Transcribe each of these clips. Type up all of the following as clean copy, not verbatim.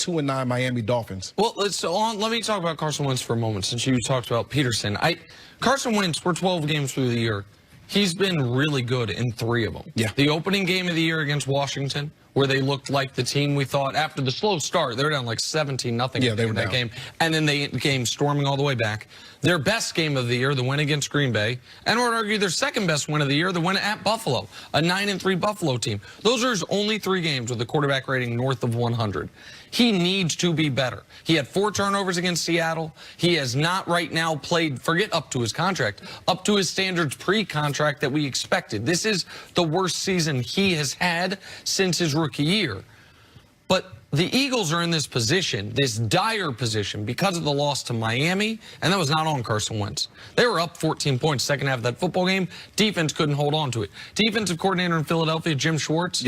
2-9 Miami Dolphins. Well, let me talk about Carson Wentz for a moment, since you talked about Pederson. Carson Wentz, we're 12 games through the year. He's been really good in 3 of them. Yeah. The opening game of the year against Washington, where they looked like the team we thought after the slow start. They were down like 17-0 in that game. And then they came storming all the way back. Their best game of the year, the win against Green Bay. And I would argue their second best win of the year, the win at Buffalo, a 9-3 Buffalo team. Those are his only 3 games with a quarterback rating north of 100. He needs to be better. He had 4 turnovers against Seattle. He has not right now played, forget up to his contract, up to his standards pre-contract that we expected. This is the worst season he has had since his rookie year. But the Eagles are in this position, this dire position, because of the loss to Miami, and that was not on Carson Wentz. They were up 14 points second half of that football game. Defense couldn't hold on to it. Defensive coordinator in Philadelphia, Jim Schwartz,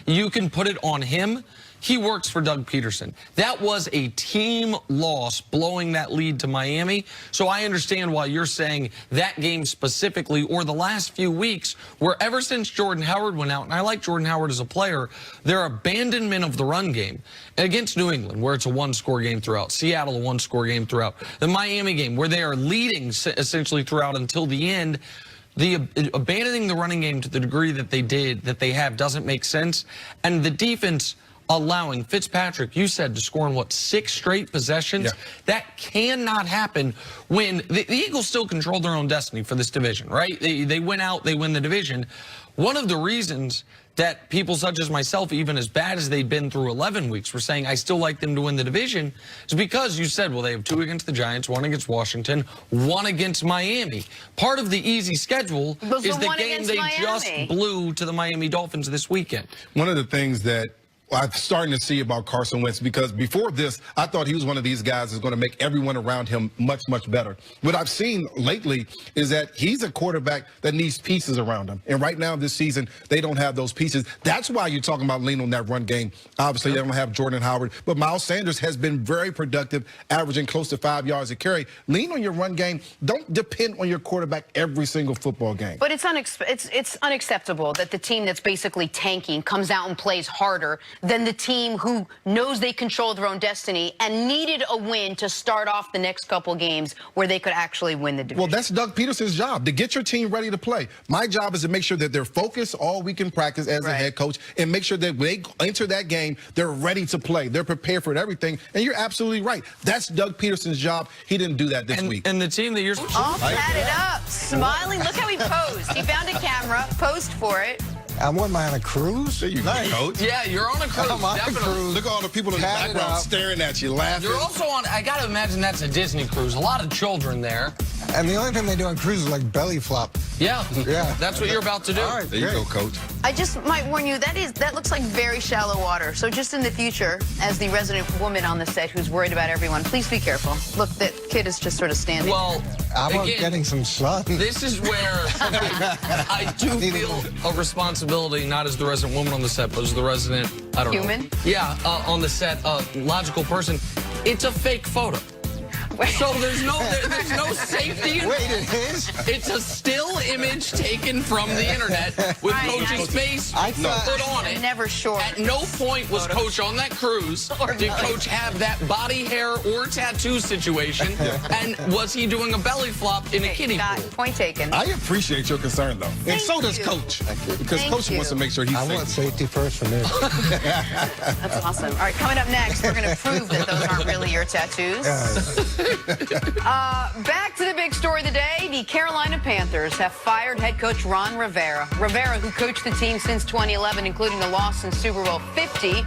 you can put it on him. He works for Doug Pederson. That was a team loss, blowing that lead to Miami. So I understand why you're saying that game specifically, or the last few weeks, where ever since Jordan Howard went out, and I like Jordan Howard as a player, their abandonment of the run game against New England, where it's a 1-score game throughout, Seattle a 1-score game throughout, the Miami game, where they are leading essentially throughout until the end. The abandoning the running game to the degree that they have doesn't make sense. And the defense allowing Fitzpatrick, you said, to score in, what, 6 straight possessions? Yeah. That cannot happen when the Eagles still control their own destiny for this division, right? They win out, they win the division. One of the reasons that people such as myself, even as bad as they've been through 11 weeks, were saying I still like them to win the division, is because you said, well, they have 2 against the Giants, 1 against Washington, 1 against Miami. Part of the easy schedule is the game they just blew to the Miami Dolphins this weekend. One of the things that I'm starting to see about Carson Wentz, because before this, I thought he was one of these guys that's going to make everyone around him much, much better. What I've seen lately is that he's a quarterback that needs pieces around him. And right now this season, they don't have those pieces. That's why you're talking about leaning on that run game. Obviously, they don't have Jordan Howard, but Miles Sanders has been very productive, averaging close to 5 yards a carry. Lean on your run game. Don't depend on your quarterback every single football game. But it's unacceptable that the team that's basically tanking comes out and plays harder than the team who knows they control their own destiny and needed a win to start off the next couple games where they could actually win the division. Well, that's Doug Pederson's job, to get your team ready to play. My job is to make sure that they're focused all week in practice as a head coach, and make sure that when they enter that game, they're ready to play. They're prepared for everything. And you're absolutely right. That's Doug Pederson's job. He didn't do that this week. And the team that you're... All padded up, smiling. Look how he posed. He found a camera, posed for it. I'm on a cruise. There you go, coach. Yeah, you're on a cruise. I'm on a cruise. Look at all the people in the background staring at you, laughing. You're also on, I got to imagine that's a Disney cruise. A lot of children there. And the only thing they do on cruises is like belly flop. Yeah. That's what you're about to do. All right, there you go, coach. I just might warn you, that looks like very shallow water. So just in the future, as the resident woman on the set who's worried about everyone, please be careful. Look, that kid is just sort of standing. Well, I'm getting some sun. This is where I do feel a responsibility, not as the resident woman on the set, but as the resident, I don't know. Human? Yeah, on the set, logical person. It's a fake photo. So there's no safety. Wait, it is? It's a still image taken from the internet with Coach's face put on it. Never sure. At no point was Coach on that cruise. Did Coach have that body hair or tattoo situation? And was he doing a belly flop in a kiddie pool? Point taken. I appreciate your concern, though. And so does Coach. Because Coach wants to make sure he's safe. I want safety first for me. That's awesome. All right, coming up next, we're going to prove that those aren't really your tattoos. Back to the big story of the day. The Carolina Panthers have fired head coach Ron Rivera. Rivera, who coached the team since 2011, including the loss in Super Bowl 50,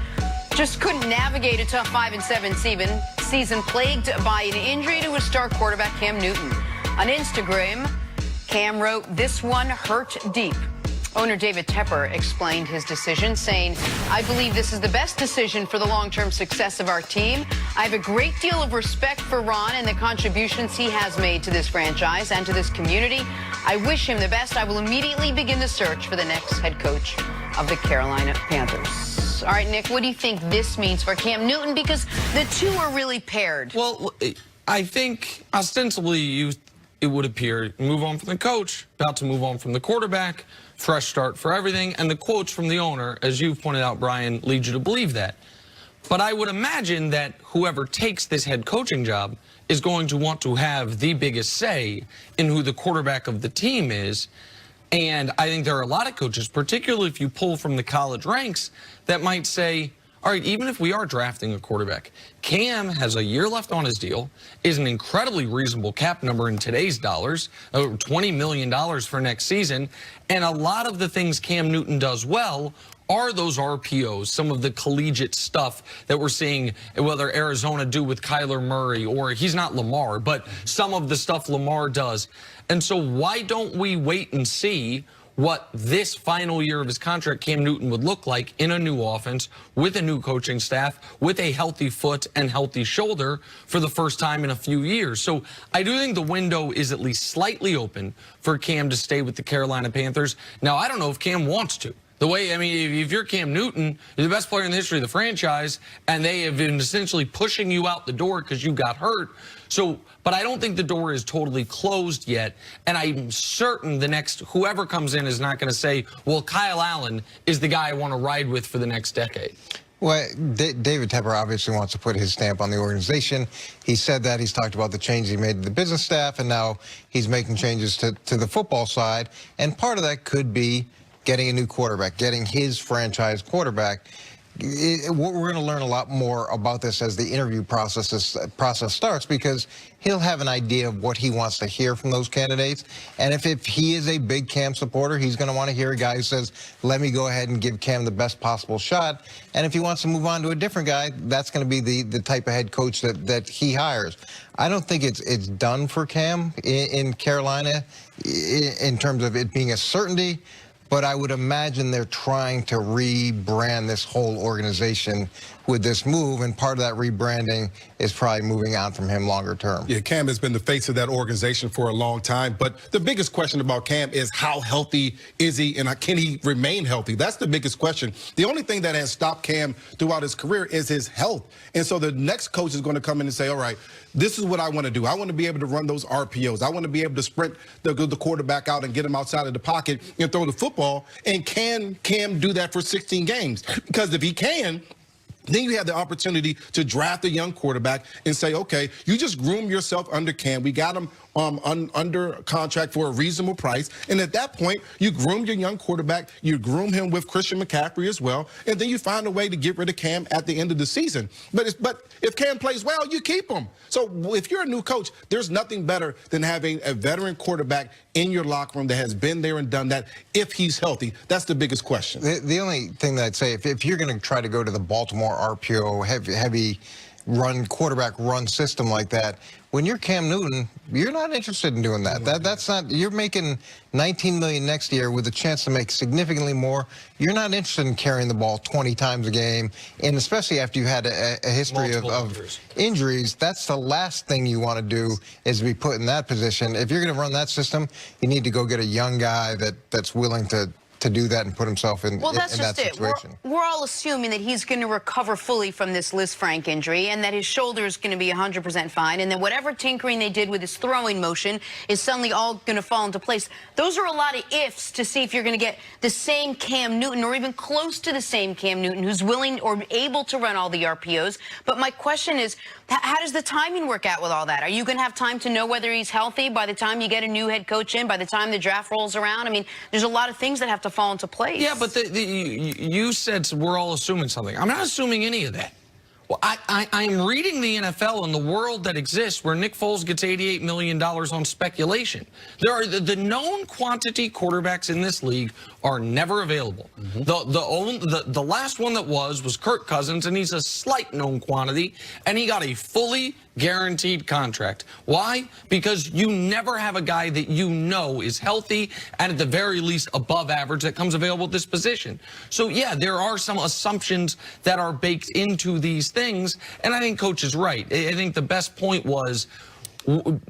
just couldn't navigate a tough 5-7 season plagued by an injury to his star quarterback, Cam Newton. On Instagram, Cam wrote, "This one hurt deep." Owner David Tepper explained his decision, saying, "I believe this is the best decision for the long-term success of our team. I have a great deal of respect for Ron and the contributions he has made to this franchise and to this community. I wish him the best. I will immediately begin the search for the next head coach of the Carolina Panthers." All right, Nick, what do you think this means for Cam Newton? Because the two are really paired. Well, I think ostensibly it would appear move on from the coach, about to move on from the quarterback, fresh start for everything, and the quotes from the owner, as you've pointed out, Brian, lead you to believe that. But I would imagine that whoever takes this head coaching job is going to want to have the biggest say in who the quarterback of the team is. And I think there are a lot of coaches, particularly if you pull from the college ranks, that might say, all right, even if we are drafting a quarterback, Cam has a year left on his deal, is an incredibly reasonable cap number in today's dollars, $20 million for next season, and a lot of the things Cam Newton does well are those RPOs, some of the collegiate stuff that we're seeing, whether Arizona do with Kyler Murray, or he's not Lamar, but some of the stuff Lamar does. And so why don't we wait and see what this final year of his contract, Cam Newton, would look like in a new offense, with a new coaching staff, with a healthy foot and healthy shoulder for the first time in a few years. So I do think the window is at least slightly open for Cam to stay with the Carolina Panthers. Now, I don't know if Cam wants to. The way, I mean, if you're Cam Newton, you're the best player in the history of the franchise, and they have been essentially pushing you out the door because you got hurt. So, but I don't think the door is totally closed yet, and I'm certain the next, whoever comes in is not going to say, well, Kyle Allen is the guy I want to ride with for the next decade. Well, David Tepper obviously wants to put his stamp on the organization. He said that. He's talked about the changes he made to the business staff, and now he's making changes to the football side. And part of that could be getting a new quarterback, getting his franchise quarterback. We're going to learn a lot more about this as the interview process starts, because he'll have an idea of what he wants to hear from those candidates. And if he is a big Cam supporter, he's going to want to hear a guy who says, let me go ahead and give Cam the best possible shot. And if he wants to move on to a different guy, that's going to be the type of head coach that he hires. I don't think it's done for Cam in Carolina in terms of it being a certainty. But I would imagine they're trying to rebrand this whole organization with this move, and part of that rebranding is probably moving on from him longer term. Yeah, Cam has been the face of that organization for a long time, but the biggest question about Cam is how healthy is he, and can he remain healthy? That's the biggest question. The only thing that has stopped Cam throughout his career is his health. And so the next coach is going to come in and say, all right, this is what I want to do. I want to be able to run those RPOs. I want to be able to sprint the quarterback out and get him outside of the pocket and throw the football. And can Cam do that for 16 games? Because if he can, then you have the opportunity to draft a young quarterback and say, okay, you just groom yourself under Cam. We got him under contract for a reasonable price. And at that point, you groom your young quarterback. You groom him with Christian McCaffrey as well. And then you find a way to get rid of Cam at the end of the season. But if Cam plays well, you keep him. So if you're a new coach, there's nothing better than having a veteran quarterback in your locker room that has been there and done that if he's healthy. That's the biggest question. The only thing that I'd say, if you're going to try to go to the Baltimore RPO, heavy quarterback run system like that, when you're Cam Newton, you're not interested in doing that. That's not. You're making $19 million next year with a chance to make significantly more. You're not interested in carrying the ball 20 times a game, and especially after you had a history of injuries. That's the last thing you want to do, is be put in that position. If you're going to run that system, you need to go get a young guy that's willing to do that and put himself in that's that situation. We're all assuming that he's going to recover fully from this Liz Frank injury, and that his shoulder is going to be 100% fine, and that whatever tinkering they did with his throwing motion is suddenly all going to fall into place. Those are a lot of ifs to see if you're going to get the same Cam Newton, or even close to the same Cam Newton, who's willing or able to run all the RPOs. But my question is, how does the timing work out with all that? Are you going to have time to know whether he's healthy by the time you get a new head coach in, by the time the draft rolls around? I mean, there's a lot of things that have to fall into place. Yeah, but you said we're all assuming something. I'm not assuming any of that. Well, I'm reading the NFL and the world that exists where Nick Foles gets $88 million on speculation. There are the known quantity quarterbacks in this league are never available. The last one that was Kirk Cousins, and he's a slight known quantity, and he got a fully guaranteed contract. Why? Because you never have a guy that you know is healthy and at the very least above average that comes available at this position. So yeah, there are some assumptions that are baked into these things, and I think Coach is right. I think the best point was,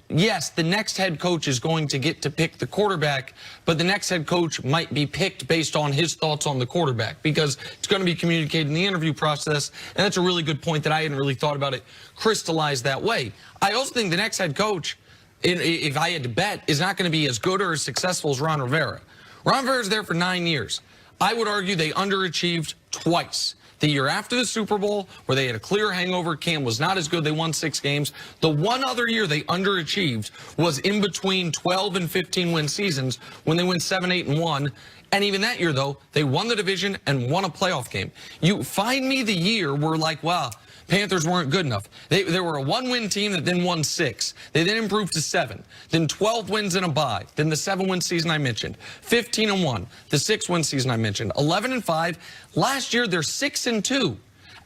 yes, the next head coach is going to get to pick the quarterback, but the next head coach might be picked based on his thoughts on the quarterback, because it's going to be communicated in the interview process. And that's a really good point that I hadn't really thought about it crystallized that way. I also think the next head coach, if I had to bet, is not going to be as good or as successful as Ron Rivera. Ron Rivera's there for 9 years. I would argue they underachieved twice. The year after the Super Bowl, where they had a clear hangover, Cam was not as good. They won 6 games. The one other year they underachieved was in between 12 and 15 win seasons when they went 7, 8, and 1. And even that year, though, they won the division and won a playoff game. You find me the year where, like, wow, Panthers weren't good enough. They were a 1-win team that then won 6. They then improved to 7. Then 12 wins in a bye. Then the 7-win season I mentioned. 15-1. The 6-win season I mentioned. 11-5. Last year they're 6-2.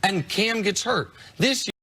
And Cam gets hurt. This year